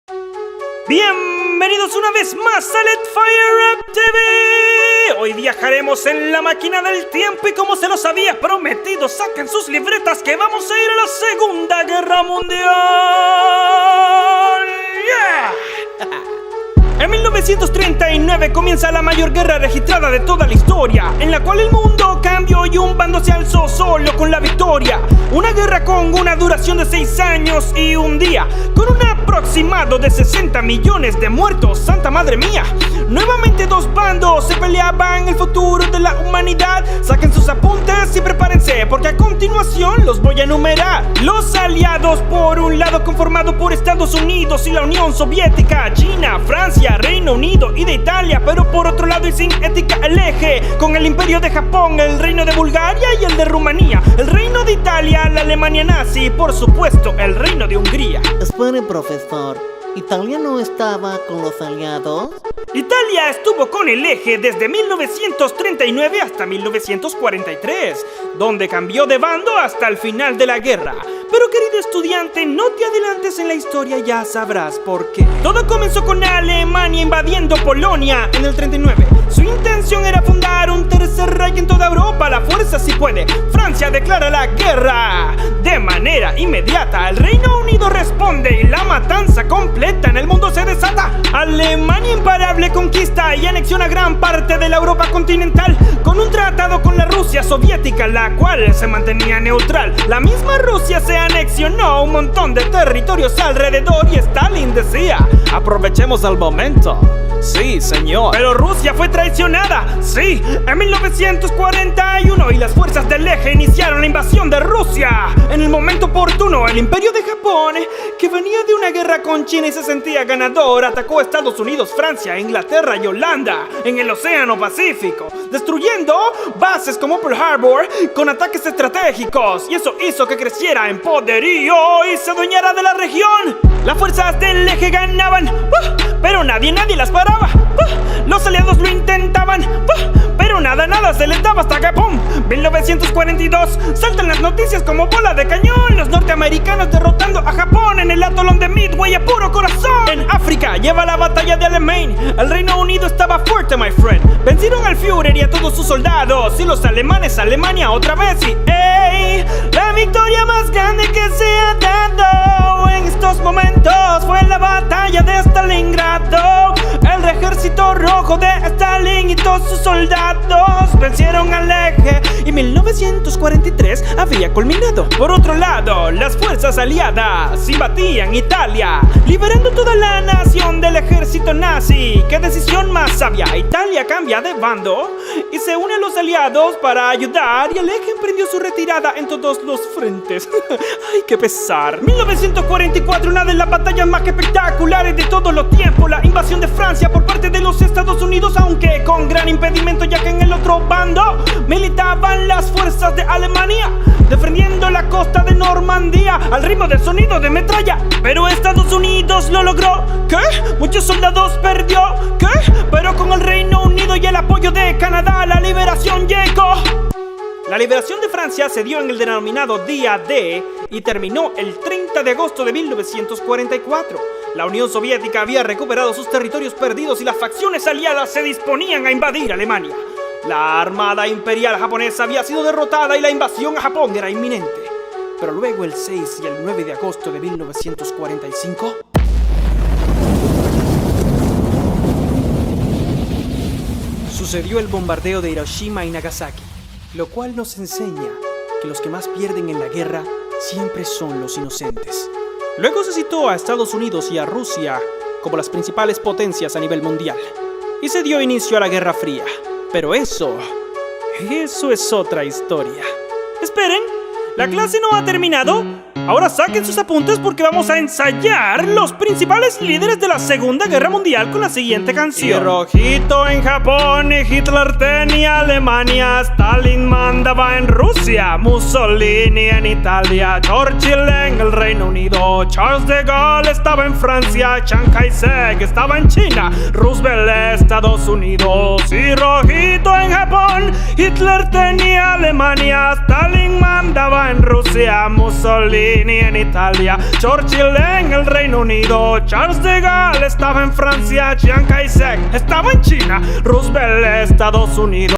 Bienvenidos una vez más a Let Fire Up TV. Hoy viajaremos en la máquina del tiempo y como se los había prometido, saquen sus libretas que vamos a ir a la Segunda Guerra Mundial. ¡Yeah! En 1939 comienza la mayor guerra registrada de toda la historia, en la cual el mundo cambió y un bando se alzó solo con la victoria. Una guerra con una duración de 6 años y un día, con un aproximado de 60 millones de muertos. ¡Santa madre mía! Nuevamente dos bandos se peleaban el futuro de la humanidad. Saquen sus apuntes y prepárense, porque a continuación los voy a enumerar. Los aliados, por un lado, conformado por Estados Unidos y la Unión Soviética, China, Francia, Reino Unido y de Italia, pero por otro lado y sin ética el eje, con el Imperio de Japón, el Reino de Bulgaria y el de Rumanía, el Reino de Italia, la Alemania nazi y por supuesto el Reino de Hungría. Espere, profesor, ¿Italia no estaba con los aliados? Italia estuvo con el eje desde 1939 hasta 1943, donde cambió de bando hasta el final de la guerra. Pero querido estudiante, no te adelantes en la historia, ya sabrás por qué. Todo comenzó con Alemania invadiendo Polonia en el 39. Su intención era fundar un tercer Reich en toda Europa, la fuerza si puede. Francia declara la guerra de manera inmediata. El Reino Unido responde y la matanza completa en el mundo se desata. Alemania imparable conquista y anexiona gran parte de la Europa continental con un tratado con la Rusia soviética, la cual se mantenía neutral. La misma Rusia se anexionó un montón de territorios alrededor y Stalin decía: aprovechemos el momento. Sí, señor. Pero Rusia fue traicionada. Sí, en 1941 y las fuerzas del eje iniciaron la invasión de Rusia. En el momento oportuno, el Imperio de Japón, que venía de una guerra con China y se sentía ganador, atacó a Estados Unidos, Francia, Inglaterra y Holanda en el Océano Pacífico, destruyendo bases como Pearl Harbor con ataques estratégicos. Y eso hizo que creciera en poderío y se adueñara de la región. Las fuerzas del eje ganaban, pero nadie las paraba. Los aliados lo intentaban, pero nada se les daba hasta que ¡pum! 1942, saltan las noticias como bola de cañón. Los norteamericanos derrotando a Japón en el atolón de Midway a puro corazón. En África lleva la batalla de Alamein. El Reino Unido estaba fuerte, my friend. Vencieron al Führer y a todos sus soldados. Y los alemanes, Alemania otra vez. Y ¡ey! La victoria más grande que se ha dado en estos momentos fue la batalla de Stalingrado. El ejército rojo de Stalin y todos sus soldados vencieron al eje y 1943 había culminado. Por otro lado, las fuerzas aliadas invadían Italia, liberando toda la nación del ejército nazi. ¿Qué decisión más sabia? Italia cambia de bando y se une a los aliados para ayudar, y el eje emprendió su retirada en todos los frentes. ¡Ay, qué pesar! 1944, una de las batallas más espectaculares de todos los tiempos, la invasión de Francia por parte de los Estados Unidos, aunque con gran impedimento, ya que en el otro bando militaban las fuerzas de Alemania, defendiendo la costa de Normandía al ritmo del sonido de metralla. Pero Estados Unidos lo logró. ¿Qué? Muchos soldados perdió. ¿Qué? Pero con el Reino Unido y el apoyo de Canadá, la liberación llegó. La liberación de Francia se dio en el denominado Día D y terminó el 30 de agosto de 1944. La Unión Soviética había recuperado sus territorios perdidos y las facciones aliadas se disponían a invadir Alemania. La armada imperial japonesa había sido derrotada y la invasión a Japón era inminente. Pero luego el 6 y el 9 de agosto de 1945... sucedió el bombardeo de Hiroshima y Nagasaki, lo cual nos enseña que los que más pierden en la guerra siempre son los inocentes. Luego se citó a Estados Unidos y a Rusia como las principales potencias a nivel mundial, y se dio inicio a la Guerra Fría. Pero eso es otra historia. Esperen, ¿la clase no ha terminado? Ahora saquen sus apuntes porque vamos a ensayar los principales líderes de la Segunda Guerra Mundial con la siguiente canción. Hirohito en Japón y Hitler tenía Alemania, Stalin mandaba en Rusia, Mussolini en Italia, Churchill en el Reino Unido, Charles de Gaulle estaba en Francia, Chiang Kai-shek estaba en China, Roosevelt Estados Unidos, Hirohito en Japón, Hitler tenía Alemania, Stalin mandaba en Rusia, Mussolini en Italia, Churchill en el Reino Unido, Charles de Gaulle estaba en Francia, Chiang Kai-shek estaba en China, Roosevelt Estados Unidos.